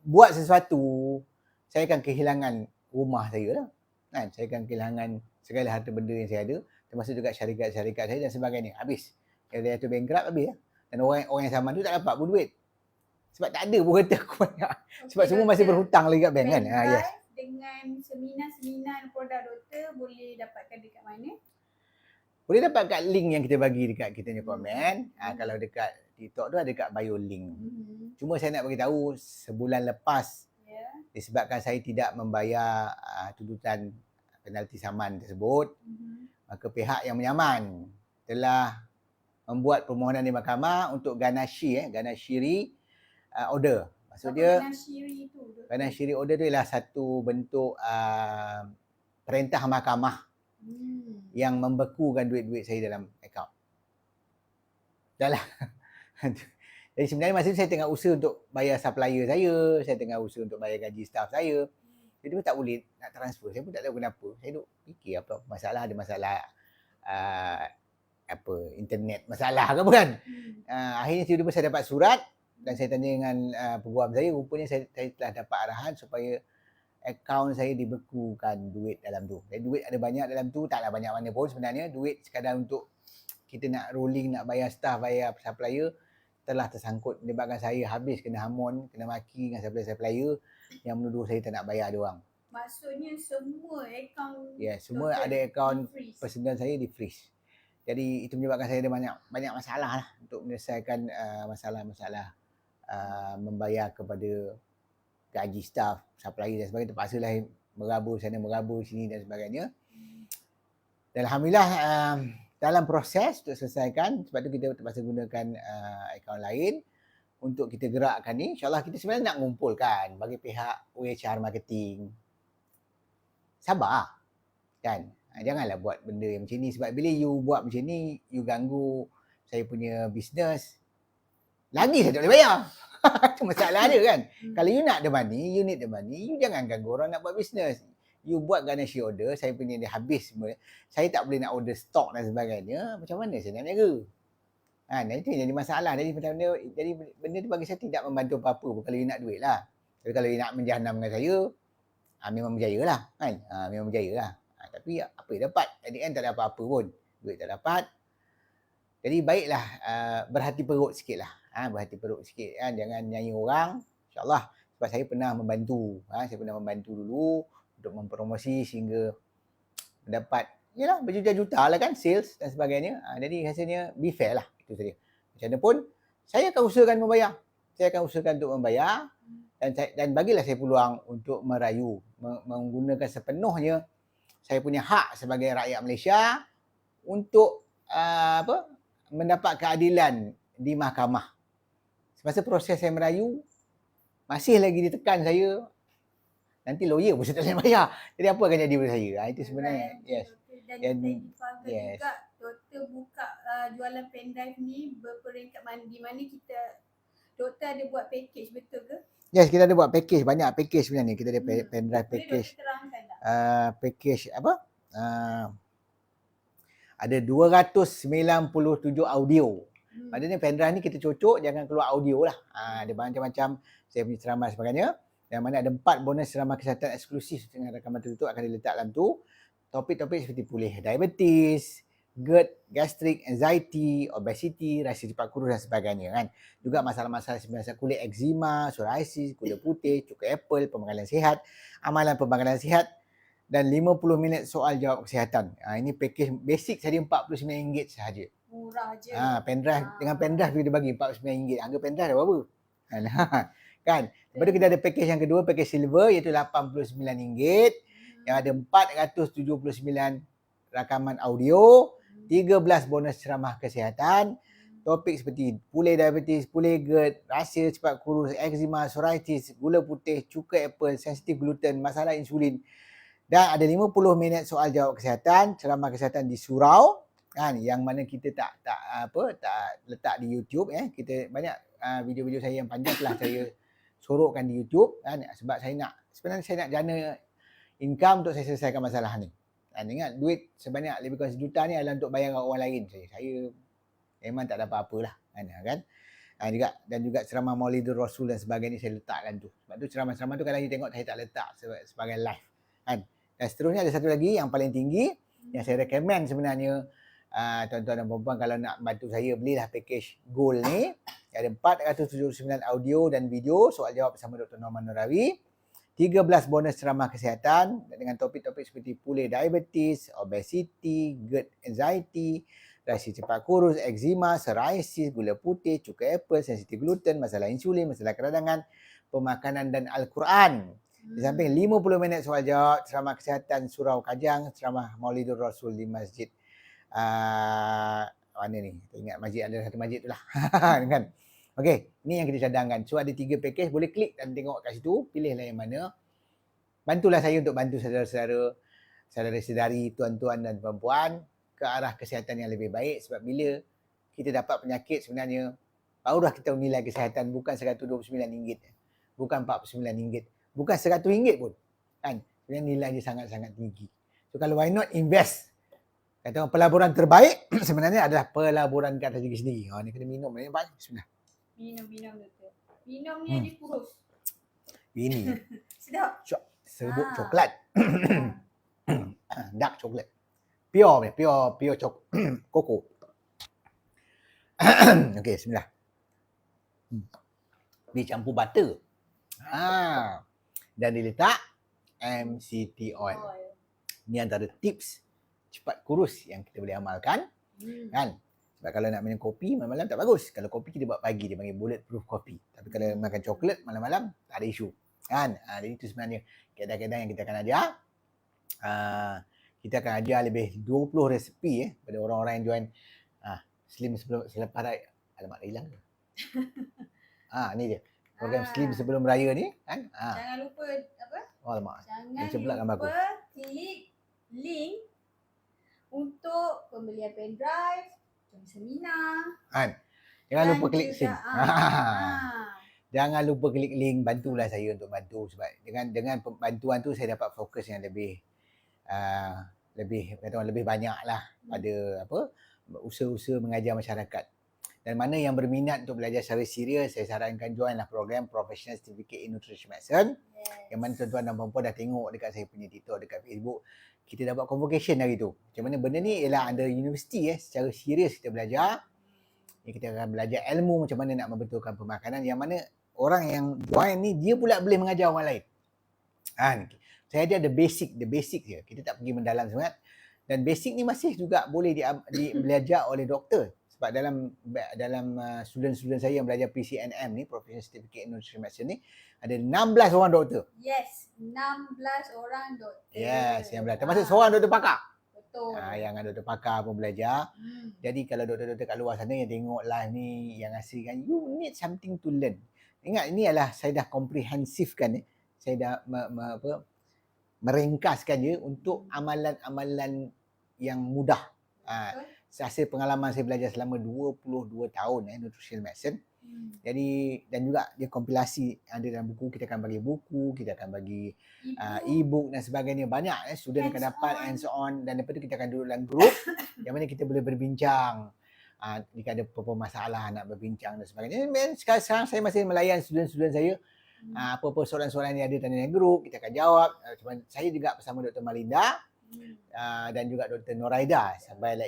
buat sesuatu, saya akan kehilangan rumah saya lah. Kan? Saya akan kehilangan segala harta benda yang saya ada, termasuk juga syarikat-syarikat saya dan sebagainya. Habis. Kalau dia tu bankrupt, habis lah. Dan orang yang zaman tu tak dapat pun duit. Sebab tak ada pun kereta aku banyak. Sebab semua masih berhutang lagi kat bank kan. Yes. Dengan seminar-seminar produk doktor boleh dapatkan dekat mana? Boleh dapat kat link yang kita bagi dekat kita punya komen. Kalau dekat TikTok tu ada dekat bio link. Cuma saya nak bagi tahu sebulan lepas disebabkan saya tidak membayar tuntutan penalti saman tersebut, maka pihak yang menyaman telah membuat permohonan di mahkamah untuk ganashiri order. Maksud dia ganashiri order tu ialah satu bentuk perintah mahkamah yang membekukan duit-duit saya dalam akaun. Dah lah. Jadi sebenarnya masa tu saya tengah usaha untuk bayar supplier saya tengah usaha untuk bayar gaji staff saya. Jadi pun tak boleh nak transfer. Saya pun tak tahu kenapa. Saya duk fikir apa masalah, ada masalah internet masalah ke apa kan. Akhirnya tiba-tiba saya dapat surat dan saya tanya dengan peguam saya, rupanya saya telah dapat arahan supaya akaun saya dibekukan duit dalam tu. Jadi duit ada banyak dalam tu, taklah banyak mana pun sebenarnya. Duit sekadar untuk kita nak rolling, nak bayar staff, bayar supplier telah tersangkut menyebabkan saya habis kena hamon, kena maki dengan supplier-supplier yang menuduh saya tak nak bayar dia orang. Maksudnya semua akaun semua ada akaun personal saya di freeze. Jadi itu menyebabkan saya ada banyak masalah lah untuk menyelesaikan masalah-masalah membayar kepada gaji staff, supplier dan sebagainya. Terpaksalah merabur sana, merabur sini dan sebagainya. Dan Alhamdulillah dalam proses untuk selesaikan, sebab tu kita terpaksa gunakan akaun lain untuk kita gerakkan ni. InsyaAllah kita sebenarnya nak mengumpulkan bagi pihak OHR marketing. Sabar kan. Janganlah buat benda yang macam ni, sebab bila you buat macam ni, you ganggu saya punya bisnes, lagi saya tak boleh bayar. Itu masalah dia kan. Kalau you nak the money, you need the money, you jangan ganggu orang nak buat bisnes. You buat garnish order, saya punya dia habis semua. Saya tak boleh nak order stok dan sebagainya. Macam mana saya nak niaga? Itu jadi masalah. Jadi macam mana, jadi benda tu bagi saya tidak membantu apa-apa pun kalau you nak duit lah. Tapi kalau you nak menjahanam dengan saya, memang berjaya lah kan. Memang berjaya lah. Tapi apa yang dapat? At the end tak ada apa-apa pun. Duit tak dapat. Jadi baiklah berhati perut sikit lah. Berhati perut sikit kan. Jangan nyanyi orang. InsyaAllah. Sebab saya pernah membantu. Saya pernah membantu dulu untuk mempromosi sehingga mendapat berjuta-juta lah kan sales dan sebagainya. Jadi rasanya be fair lah. Itu saja. Macam mana pun saya akan usahakan membayar. Saya akan usahakan untuk membayar dan bagilah saya peluang untuk merayu. Menggunakan sepenuhnya saya punya hak sebagai rakyat Malaysia untuk mendapat keadilan di mahkamah. Semasa proses saya merayu, masih lagi ditekan saya, nanti lawyer pun saya tak boleh bayar. Jadi apa akan jadi pada saya? Itu sebenarnya. Yes. Dan juga doktor buka jualan pendrive ni berperingkat di mana kita, doktor ada buat package, betul ke? Yes, kita ada buat package, banyak package sebenarnya. Kita ada pendrive package. Boleh terangkan tak? Package apa? Ada 297 audio. Maknanya pendrive ni kita cocok, jangan keluar audio lah. Ada macam-macam saya punya ceramah sebagainya. Yang mana ada 4 bonus ceramah kesihatan eksklusif dengan rakaman tertutup akan diletak dalam tu. Topik-topik seperti pulih diabetes, GERD, gastrik, anxiety, obesity, rasa cepat kurus dan sebagainya kan. Juga masalah-masalah sebenarnya kulit eczema, psoriasis, kulit putih, cuka apple, pembekalan sihat, amalan pembekalan sihat dan 50 minit soal jawab kesihatan. Ini package basic saja RM49 sahaja. Murah je. Pendrive dengan pendrive kita bagi RM49. Harga pendrive dah berapa? Kan. Lepas tu kita ada package yang kedua, package silver iaitu RM89 yang ada 479 rakaman audio, 13 bonus ceramah kesihatan, topik seperti pulih diabetes, pulih GERD, rasa cepat kurus, eczema, psoriasis, gula putih, cuka apple, sensitif gluten, masalah insulin. Dan ada 50 minit soal jawab kesihatan, ceramah kesihatan di surau kan, yang mana kita tak letak di YouTube Kita banyak video-video saya yang panjang telah saya sorokkan di YouTube kan, sebab sebenarnya saya nak jana income untuk saya selesaikan masalah ni. Ingat duit sebanyak lebih kurang sejuta ni adalah untuk bayar orang lain. Saya memang tak ada apa-apa lah. Kan? Juga, dan juga ceramah Maulidur Rasul dan sebagainya saya letakkan tu. Sebab tu ceramah-ceramah tu kalau you tengok saya tak letak sebagai live. Kan? Dan seterusnya ada satu lagi yang paling tinggi yang saya recommend sebenarnya tuan-tuan dan puan-puan kalau nak bantu saya belilah package Gold ni. Ada 479 audio dan video soal jawab bersama Dr. Norman Nurawi. 13 bonus ceramah kesihatan dengan topik-topik seperti pulih diabetes, obesity, GERD anxiety, rasa cepat kurus, eczema, psoriasis, gula putih, cukai apple, sensitif gluten, masalah insulin, masalah keradangan, pemakanan dan Al-Quran. Di samping 50 minit soal jawab, ceramah kesihatan Surau Kajang, ceramah Maulidur Rasul di masjid mana ni? Tak ingat masjid, ada satu masjid tu lah. Kan? Okey, ni yang kita cadangkan. So ada 3 package, boleh klik dan tengok kat situ, pilihlah yang mana. Bantulah saya untuk bantu saudara-saudara, saudara-saudari, tuan-tuan dan puan-puan ke arah kesihatan yang lebih baik, sebab bila kita dapat penyakit sebenarnya barulah kita nilai kesihatan bukan RM129, bukan RM49, bukan RM100 pun. Kan? Sebenarnya nilai dia sangat-sangat tinggi. So kalau why not invest? Kata orang pelaburan terbaik sebenarnya adalah pelaburan ke atas diri sendiri. Ni kena minum ni banyak sebenarnya. Minum doktor. Minum ni dia kurus. Ini Sedap. serbuk coklat. Dark coklat. Pure koko. Okey, bismillah. Dicampur butter. Dan diletak MCT oil. Ni antara tips cepat kurus yang kita boleh amalkan. Kan? Sebab kalau nak minum kopi malam-malam tak bagus. Kalau kopi kita buat pagi, dia panggil bulletproof kopi. Tapi kalau makan coklat malam-malam tak ada isu. Kan? Jadi itu sebenarnya kaedah-kaedah yang kita akan ajar. Kita akan ajar lebih 20 resepi pada orang-orang yang join Slim selepas raya. Alamak, dah hilang ke? Ni dia. Program Slim sebelum raya ni. Kan? Jangan lupa apa? Alamak. Jangan lupa klik link untuk pembelian pendrive, seminar. Jangan lupa klik link. Jangan lupa klik link, bantulah saya untuk bantu, sebab dengan bantuan tu saya dapat fokus yang lebih banyak lah pada usaha-usaha mengajar masyarakat. Dan mana yang berminat untuk belajar secara serius, saya sarankan joinlah program Professional Certificate in Nutrition Medicine. Yang mana tuan-tuan dan puan-puan dah tengok dekat saya punya TikTok, dekat Facebook. Kita dah buat convocation hari tu. Macam mana benda ni ialah under universiti secara serius kita belajar. Kita akan belajar ilmu macam mana nak membetulkan pemakanan, yang mana orang yang join ni dia pula boleh mengajar orang lain. Saya ada the basic je. Kita tak pergi mendalam sangat. Dan basic ni masih juga boleh belajar oleh doktor. Sebab dalam student-student saya yang belajar PCNM ni, Professional Certificate in Nutrition Medicine ni, ada 16 orang doktor. Yes, 16 orang doktor. Yes, yang belajar. Termasuk seorang doktor pakar. Betul. Yang doktor pakar pun belajar. Jadi kalau doktor-doktor kat luar sana yang tengok live ni, yang hasilkan, you need something to learn. Ingat, ini adalah saya dah komprehensifkan. Saya dah meringkaskan je untuk amalan-amalan yang mudah. Hasil pengalaman saya belajar selama 22 tahun nutritional medicine. Jadi, dan juga dia kompilasi ada dalam buku. Kita akan bagi buku, kita akan bagi e-book dan sebagainya. Banyak student akan dapat hands on, dan lepas tu kita akan duduk dalam group yang mana kita boleh berbincang. Jika ada apa-apa masalah nak berbincang dan sebagainya. Sekarang saya masih melayan student-student saya. Apa-apa soalan-soalan yang ada dalam group, kita akan jawab. Saya juga bersama Dr. Malinda dan juga Dr. Noraida sebagai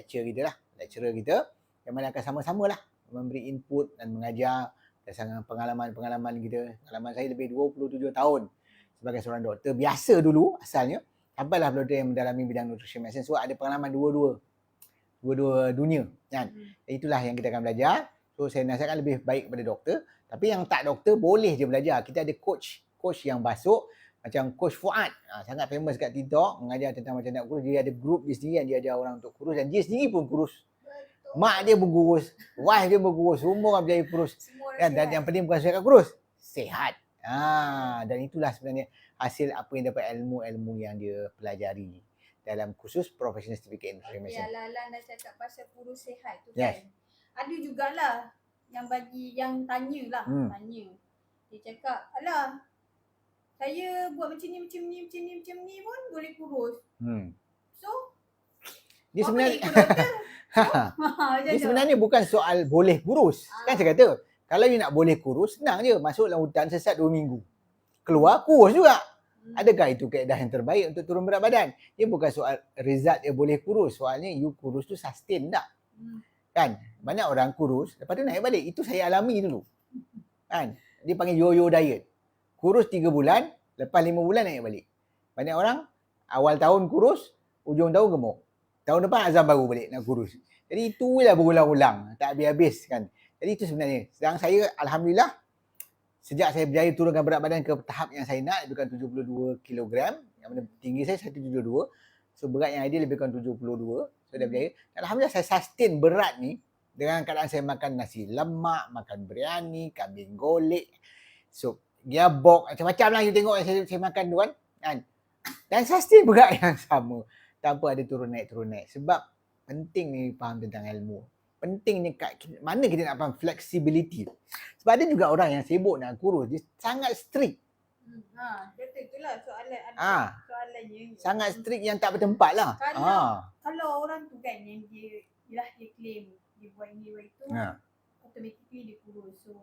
lecturer kita, yang mana akan sama-sama lah memberi input dan mengajar berdasarkan pengalaman kita. Pengalaman saya lebih 27 tahun sebagai seorang doktor biasa dulu asalnya, sampailah doktor yang mendalami bidang nutrition medicine. So ada pengalaman dua-dua dunia kan. Itulah yang kita akan belajar. So saya nasihatkan lebih baik pada doktor, tapi yang tak doktor boleh je belajar. Kita ada coach yang masuk macam Coach Fuad, sangat famous kat TikTok, mengajar tentang macam nak kurus. Dia ada group dia sendiri yang dia ajar orang untuk kurus, dan dia sendiri pun kurus. Betul. Mak dia pun kurus, wife dia pun kurus, semua orang berjaya kurus. Dan yang penting bukan sihat kurus, sihat. Dan itulah sebenarnya hasil apa yang dapat ilmu-ilmu yang dia pelajari dalam kursus Professional Certificate in Nutrition Medicine. Tapi Alan dah cakap pasal kurus sihat tu kan. Ada jugalah yang tanya. Dia cakap, alah, saya buat macam ni pun boleh kurus. So, Dia apa sebenarnya nak ikut doktor? Macam dia tu. sebenarnya bukan soal boleh kurus. Kan saya kata, kalau you nak boleh kurus, senang je. Masuk dalam hutan sesat 2 minggu. Keluar kurus juga. Adakah itu kaedah yang terbaik untuk turun berat badan? Dia bukan soal result dia boleh kurus. Soalnya you kurus tu sustain tak? Kan? Banyak orang kurus, lepas tu naik balik. Itu saya alami dulu. Kan? Dia panggil yo-yo diet. Kurus 3 bulan, lepas 5 bulan naik balik. Banyak orang awal tahun kurus, ujung tahun gemuk. Tahun depan azam baru balik nak kurus. Jadi itulah berulang-ulang, tak habis-habis kan. Jadi itu sebenarnya. Sedang saya alhamdulillah sejak saya berjaya turunkan berat badan ke tahap yang saya nak, lebih kurang 72 kilogram, yang mana tinggi saya 172. So berat yang ideal lebih kurang 72. So dah berjaya. Alhamdulillah saya sustain berat ni dengan keadaan saya makan nasi lemak, makan biryani, kambing golek, sup giabok, macam-macam lah you tengok yang saya makan tu kan. Dan sustain berat yang sama. Tanpa ada turun naik. Sebab penting ni faham tentang ilmu. Penting ni kat mana kita nak faham flexibility. Sebab ada juga orang yang sibuk nak kurus, dia sangat strict. Betul itulah soalan soalannya. Sangat strict yang tak bertempat lah. Kalau orang tu kan yang dia claim dia buat ini buat itu, automatically dia kurus. So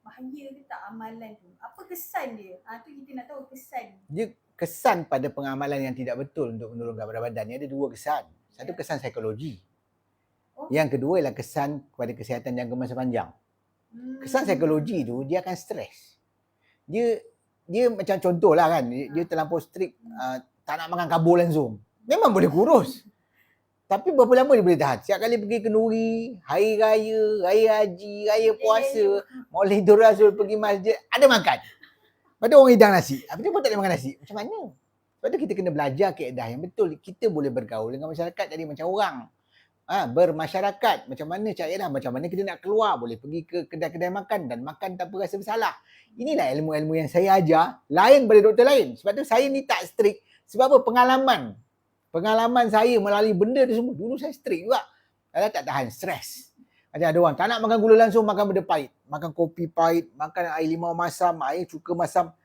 bahaya ke tak amalan tu? Apa kesan dia? Tu kita nak tahu kesan. Dia kesan pada pengamalan yang tidak betul untuk menurunkan berat badan ni ada 2 kesan. Satu kesan psikologi. Yang kedua ialah kesan kepada kesihatan jangka masa panjang. Kesan psikologi tu dia akan stres. Dia macam contohlah kan, dia terlampau strict, tak nak makan karbo langsung. Memang boleh kurus. Tapi berapa lama dia boleh tahan? Setiap kali pergi kenduri, hari raya, raya haji, raya puasa, Maulid Rasul pergi masjid, ada makan. Lepas tu orang hidang nasi. Apa dia pun tak boleh makan nasi? Macam mana? Sebab tu kita kena belajar kaedah yang betul. Kita boleh bergaul dengan masyarakat jadi macam orang. Bermasyarakat. Macam mana cara macam mana kita nak keluar. Boleh pergi ke kedai-kedai makan dan makan tanpa rasa bersalah. Inilah ilmu-ilmu yang saya ajar. Lain pada doktor lain. Sebab tu saya ni tak strict. Sebab apa? Pengalaman saya melalui benda tu semua. Dulu saya strict juga. Kalau tak tahan, stres. Macam ada orang tak nak makan gula langsung, makan benda pahit. Makan kopi pahit, makan air limau masam, air cuka masam.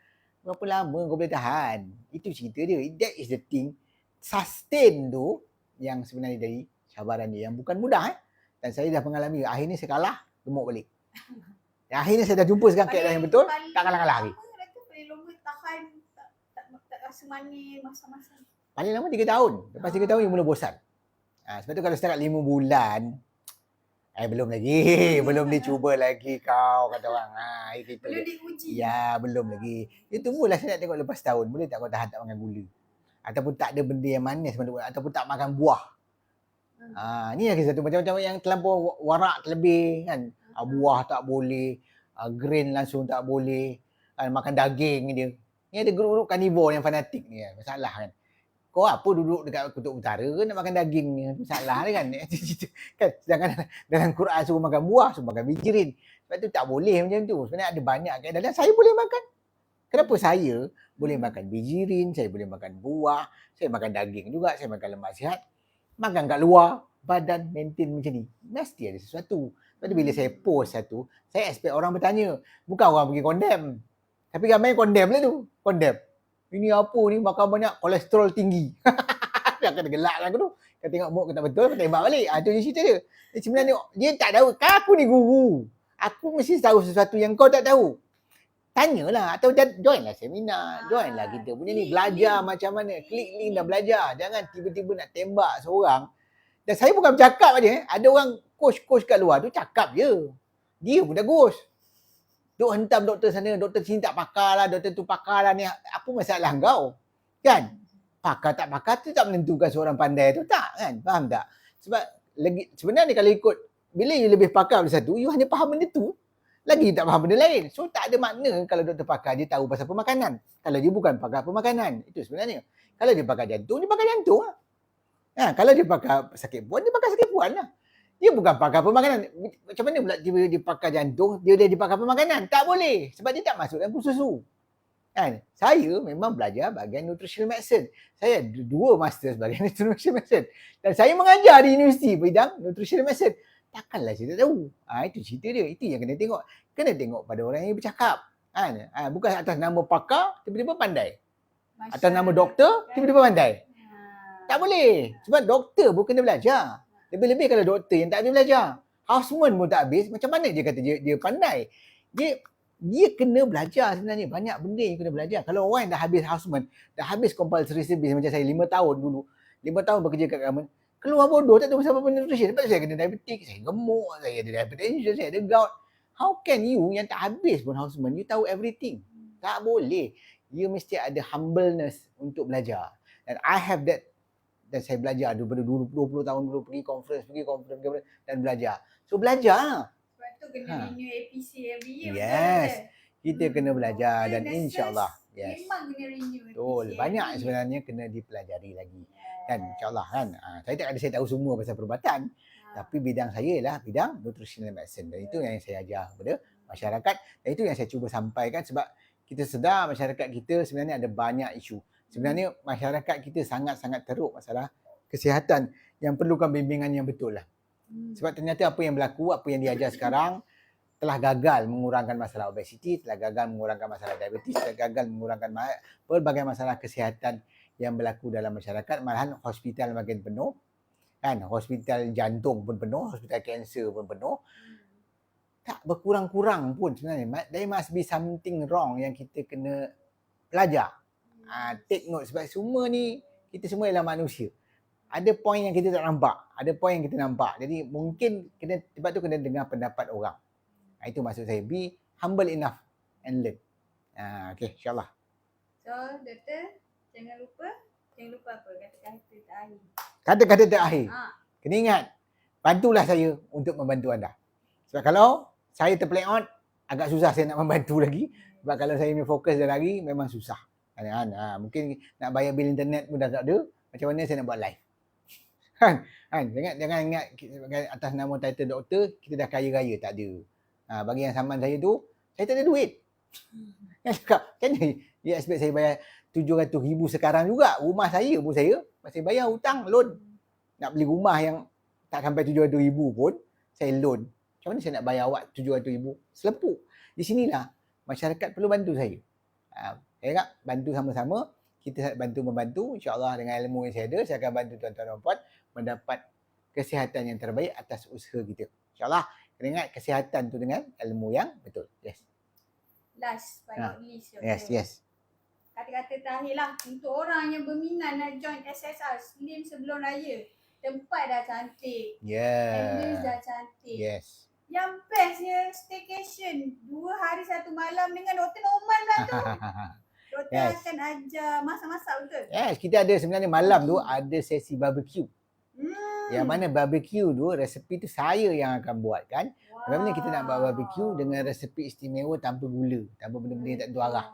Berapa lama kau boleh tahan? Itu cerita dia. That is the thing. Sustain tu yang sebenarnya dari cabaran dia. Yang bukan mudah. Dan saya dah mengalami. Akhirnya saya kalah, gemuk balik. Akhirnya saya dah jumpa sekarang keadaan yang betul. Tak kalah-kalah lagi. Paling lama tahan, tak rasa manis, masam-masam. Paling lama 3 tahun. Lepas 3 tahun, dia mula bosan. Sebab tu kalau setakat 5 bulan, belum lagi. Belum dicuba lagi kau, kata orang. Belum diuji. Ya, belum lagi. Dia tunggulah saya nak tengok lepas tahun. Boleh tak kau tahan tak makan gula? Ataupun tak ada benda yang manis. Ataupun tak makan buah. Ni lagi satu. Macam-macam yang terlampau warak terlebih kan. Buah tak boleh. Grain langsung tak boleh. Makan daging dia. Ni ada grup-grup karnivor yang fanatik ni. Masalah kan. Kau apa duduk dekat kutub utara ke nak makan daging ni? Masalah dia kan. Kan sedangkan dalam Quran suruh makan buah, suruh makan bijirin. Sebab tu tak boleh macam tu. Sebenarnya ada banyak keadaan. Dan saya boleh makan. Kenapa saya boleh makan bijirin, saya boleh makan buah, saya makan daging juga, saya makan lemak sihat. Makan kat luar, badan maintain macam ni. Mesti ada sesuatu. Sebab tu bila saya post satu, saya expect orang bertanya. Bukan orang pergi condemn. Tapi ramai condemn lah tu. Condemn. Ini apa ni, makan banyak, kolesterol tinggi. Dia akan gelak lah aku tu. Kau tengok mood kata betul, kau tembak balik. Itu je cerita dia. Sebenarnya dia tak tahu. Kan aku ni guru. Aku mesti tahu sesuatu yang kau tak tahu. Tanyalah atau join lah seminar. Join lah kita punya ni. Belajar macam mana. Klik link dan belajar. Jangan tiba-tiba nak tembak seorang. Dan saya bukan bercakap aja. Ada orang coach-coach kat luar tu cakap je. Dia pun dah ghost. Duk hentam doktor sana, doktor sini tak pakar lah, doktor tu pakar lah ni. Apa masalah kau? Kan? Pakar tak pakar tu tak menentukan seorang pandai tu tak kan? Faham tak? Sebab sebenarnya kalau ikut, bila you lebih pakar pada satu, you hanya faham benda tu. Lagi tak faham benda lain. So tak ada makna kalau doktor pakar dia tahu pasal pemakanan. Kalau dia bukan pakar pemakanan. Itu sebenarnya. Kalau dia pakar jantung, dia pakar jantung lah. Kalau dia pakar sakit puan, dia pakar sakit puan lah. Dia bukan pakar pemakanan. Macam mana pula tiba-tiba dia pakar jantung, dia pakar pemakanan? Tak boleh. Sebab dia tak masuk dalam susu. Kan? Saya memang belajar bahagian nutritional medicine. Saya ada 2 master bahagian nutritional medicine. Dan saya mengajar di universiti bidang nutritional medicine. Takkanlah saya tak tahu. Itu cerita dia. Itu yang kena tengok. Kena tengok pada orang yang bercakap. Bukan atas nama pakar, tiba-tiba pandai. Atas nama doktor, tiba-tiba pandai. Tak boleh. Sebab doktor pun kena belajar. Lebih-lebih kalau doktor yang tak habis belajar. Houseman pun tak habis, macam mana dia kata dia pandai? Dia kena belajar sebenarnya. Banyak benda yang kena belajar. Kalau orang yang dah habis houseman, dah habis compulsory service macam saya 5 tahun dulu. 5 tahun bekerja kat government. Keluar bodoh, tak tahu pasal apa nutrition. Lepas tu saya kena diabetik, saya gemuk, saya ada hypertension, saya ada gout. How can you yang tak habis pun houseman, you tahu everything? Tak boleh. You mesti ada humbleness untuk belajar. And I have that. Dan saya belajar daripada 20 tahun dulu pergi conference dan belajar. So belajar. Sebab tu kena renew APC every year. Yes. Kita kena belajar dan Nurses insyaAllah. Yes. Memang kena renew APC. Betul. Banyak sebenarnya kena dipelajari lagi. Kan insyaAllah kan. Saya tak ada saya tahu semua pasal perubatan. Tapi bidang saya ialah bidang nutritional medicine. Dan itu yang saya ajar kepada masyarakat. Dan itu yang saya cuba sampaikan sebab kita sedar masyarakat kita sebenarnya ada banyak isu. Sebenarnya masyarakat kita sangat-sangat teruk masalah kesihatan yang perlukan bimbingan yang betul lah. Sebab ternyata apa yang berlaku, apa yang diajar sekarang telah gagal mengurangkan masalah obesiti, telah gagal mengurangkan masalah diabetes, telah gagal mengurangkan pelbagai masalah kesihatan yang berlaku dalam masyarakat. Malahan hospital makin penuh, kan? Hospital jantung pun penuh, hospital kanser pun penuh. Tak berkurang-kurang pun sebenarnya. There must be something wrong yang kita kena belajar. Take note sebab semua ni kita semua ialah manusia. Ada poin yang kita tak nampak, ada poin yang kita nampak. Jadi mungkin kena sebab tu kena dengar pendapat orang. Itu maksud saya, be humble enough and learn. Okay, insyaAllah. So, doktor, jangan lupa apa? Kata-kata terakhir. Kata-kata terakhir. Kena ingat, bantulah saya untuk membantu anda. Sebab kalau saya terplay on, agak susah saya nak membantu lagi. Sebab kalau saya ni fokus dah lagi, memang susah. Mungkin nak bayar bil internet pun dah tak ada. Macam mana saya nak buat live? Jangan ingat atas nama title doktor kita dah kaya raya, tak ada. Bagi yang saman saya tu, saya tak ada duit. Yang cakap, kan dia expect saya bayar 700,000 sekarang juga. Rumah saya pun saya masih bayar hutang, loan. Nak beli rumah yang tak sampai 700,000 pun, saya loan. Macam mana saya nak bayar awak 700,000? Selepuk. Di sinilah masyarakat perlu bantu saya. Saya nak bantu sama-sama. Kita bantu-membantu. InsyaAllah dengan ilmu yang saya ada, saya akan bantu tuan-tuan dan puan mendapat kesihatan yang terbaik atas usaha kita. InsyaAllah. Kena ingat kesihatan tu dengan ilmu yang betul. Yes. Last but not least. Yes. Kata-kata terakhir lah. Untuk orang yang berminat nak join SSR Slim sebelum raya. Tempat dah cantik. Ambience dah cantik. Yes. Yang bestnya staycation 2 hari 1 malam dengan Dr. Norman lah tu. Doktor akan ajar masak-masak betul? Yes, kita ada sebenarnya malam tu ada sesi barbecue. Yang mana barbecue tu, resepi tu saya yang akan buat kan. Bagaimana kita nak buat barbecue dengan resepi istimewa tanpa gula, tanpa benda-benda yang tak tentu arah.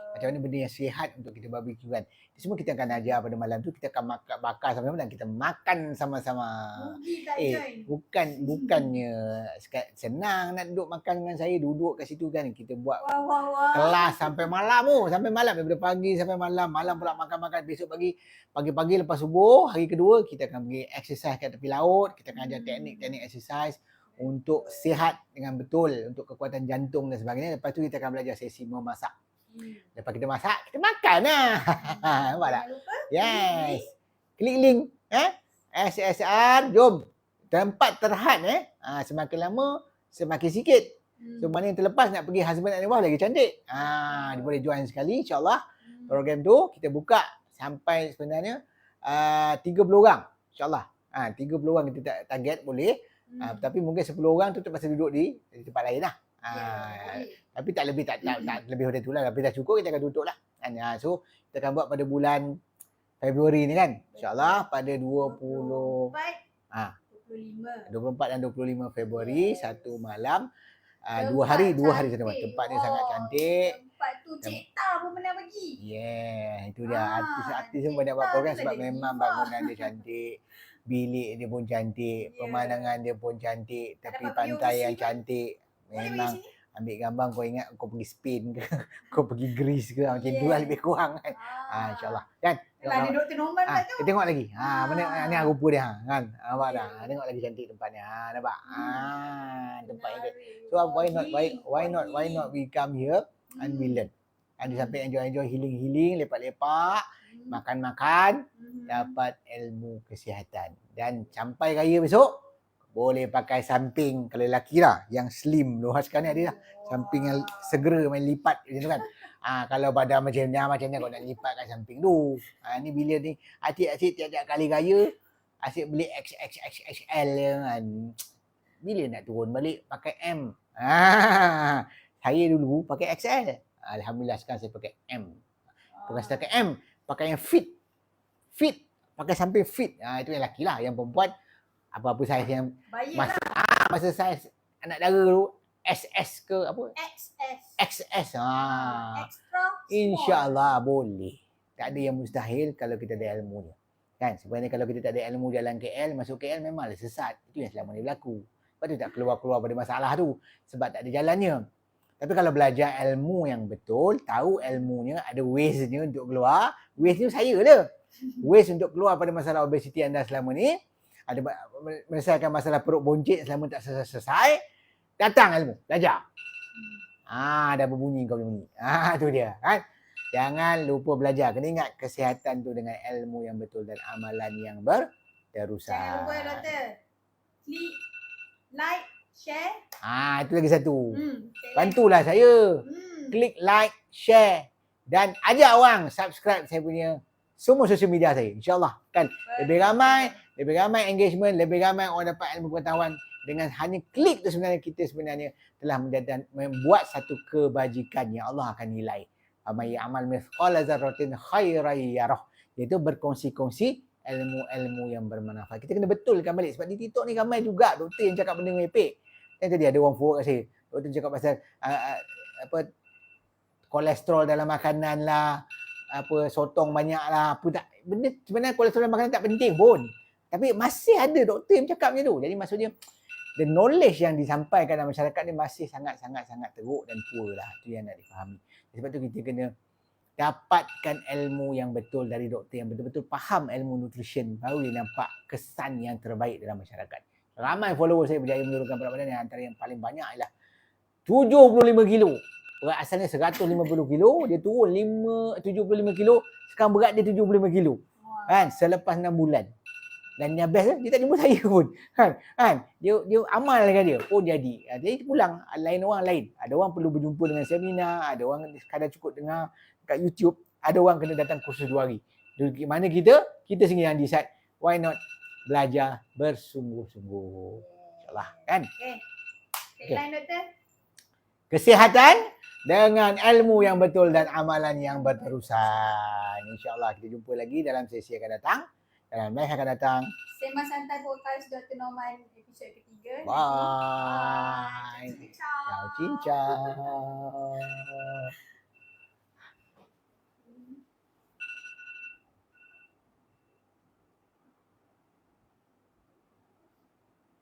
Macam mana benda yang sihat untuk kita barbecue kan. Itu semua kita akan ajar pada malam tu. Kita akan bakar sama-sama dan kita makan sama-sama. Bukannya senang nak duduk makan dengan saya, duduk kat situ kan. Kita buat kelas sampai malam sampai malam, daripada pagi sampai malam. Malam pula makan-makan. Besok pagi-pagi lepas subuh, hari kedua kita akan pergi exercise kat tepi laut. Kita akan ajar teknik-teknik exercise untuk sihat dengan betul, untuk kekuatan jantung dan sebagainya. Lepas tu kita akan belajar sesi memasak. Lepas kita masak, kita makan lah. Nampak tak? Yes. Klik link. SSR, jom. Tempat terhad. Semakin lama, semakin sikit. So, mana yang terlepas nak pergi husband and wife lagi cantik. Dia boleh join sekali, insyaAllah. Program tu kita buka sampai sebenarnya 30 orang. InsyaAllah. 30 orang kita target boleh. Tapi mungkin 10 orang tu terpaksa duduk di tempat lain lah. Tapi tak lebih dari tu lah. Tapi dah cukup, kita akan tutup lah. So kita akan buat pada bulan Februari ni kan. InsyaAllah pada 24 dan 25 Februari, satu malam. 2 hari satu malam. Tempat ni sangat cantik. Tempat tu Cik Ta pun pernah pergi. Itu dia. Artis pun banyak buat program sebab memang bangunan dia cantik. Bilik dia pun cantik. Pemandangan dia pun cantik. Tepi pantai yang cantik. Memang ambil gambar kau ingat kau pergi Spain ke, kau pergi Greece ke, macam tu lah lebih kurang kan. InsyaAllah. Kan? Ada Dr. Norman lah tu. Tengok lagi. Mana ni rupa dia kan. Nampak dah. Tengok lagi cantik tempatnya. Nampak? Tempat yang so why not we come here and we learn. Sampai enjoy healing, lepak-lepak. Makan-makan, dapat ilmu kesihatan. Dan sampai raya besok, boleh pakai samping kalau lelaki lah. Yang slim luas sekarang ni ada lah. Samping yang segera main lipat macam tu kan. Kalau badan macam ni kau nak lipat kat samping tu. Ni bila ni asyik tiap-tiap kali raya, asyik beli XXXXL kan. Bila nak turun balik pakai M. Saya dulu pakai XL. Alhamdulillah sekarang saya pakai M. Bukan setakat M, pakai yang fit. Fit, pakai samping fit. Itu yang lelaki lah. Yang perempuan, apa-apa saiz yang masa saiz anak dara tu, SS ke apa? XS. Extra small. InsyaAllah boleh. Tak ada yang mustahil kalau kita ada ilmu dia. Kan? Sebenarnya kalau kita tak ada ilmu jalan KL, masuk KL memanglah sesat. Itu yang selama ni berlaku. Lepas tu tak keluar-keluar pada masalah tu. Sebab tak ada jalannya. Tapi kalau belajar ilmu yang betul, tahu ilmunya, ada ways-nya untuk keluar. Ways-nya saya je. Ways untuk keluar pada masalah obesiti anda selama ni. Ada menyelesaikan masalah perut boncit selama tak selesai. Datang ilmu, belajar. Dah berbunyi kau bunyi. Tu dia kan. Jangan lupa belajar. Kena ingat kesihatan tu dengan ilmu yang betul dan amalan yang berterusan. Jangan lupa ya doktor. Klik like, share. Itu lagi satu. Bantulah saya. Klik like, share dan ajak orang subscribe saya punya semua sosial media saya. InsyaAllah kan lebih ramai engagement, lebih ramai orang dapat ilmu pengetahuan. Dengan hanya klik tu sebenarnya kita sebenarnya telah membuat satu kebajikan yang Allah akan nilai. May amal mithqala dzarratin khairan yarah. Iaitu berkongsi-kongsi ilmu-ilmu yang bermanfaat. Kita kena betulkan balik sebab di TikTok ni ramai juga doktor yang cakap benda merepek. Yang tadi ada orang forward kat saya. Doktor cakap pasal kolesterol dalam makanan lah, sotong banyak lah, apa tak. Benda sebenarnya kolesterol dalam makanan tak penting pun. Tapi masih ada doktor yang cakap macam tu. Jadi maksudnya the knowledge yang disampaikan dalam masyarakat ni masih sangat-sangat teruk dan poor lah. Itu yang nak difahami. Sebab tu kita kena dapatkan ilmu yang betul dari doktor yang betul-betul faham ilmu nutrition, baru dia nampak kesan yang terbaik dalam masyarakat. Ramai follower saya berjaya menurunkan berat badan yang antara yang paling banyak ialah 75 kilo. Berat asalnya 150 kilo, dia turun 75 kilo, sekarang berat dia 75 kilo. Kan? Selepas 6 bulan. Dan yang best dia tak jumpa saya pun. Kan? Dia amal dengan dia. Oh jadi. Jadi pulang. Lain orang lain. Ada orang perlu berjumpa dengan seminar. Ada orang sekadar cukup dengar kat YouTube. Ada orang kena datang kursus 2 hari. Di mana kita sendiri yang decide. Why not belajar bersungguh-sungguh. InsyaAllah. Kan? Okay. Lain doktor. Kesihatan dengan ilmu yang betul dan amalan yang berterusan. InsyaAllah kita jumpa lagi dalam sesi akan datang. Dalam live akan datang. Sema Santai Podcast Dr. Norman episod ketiga. Bye. Ciao, cincang.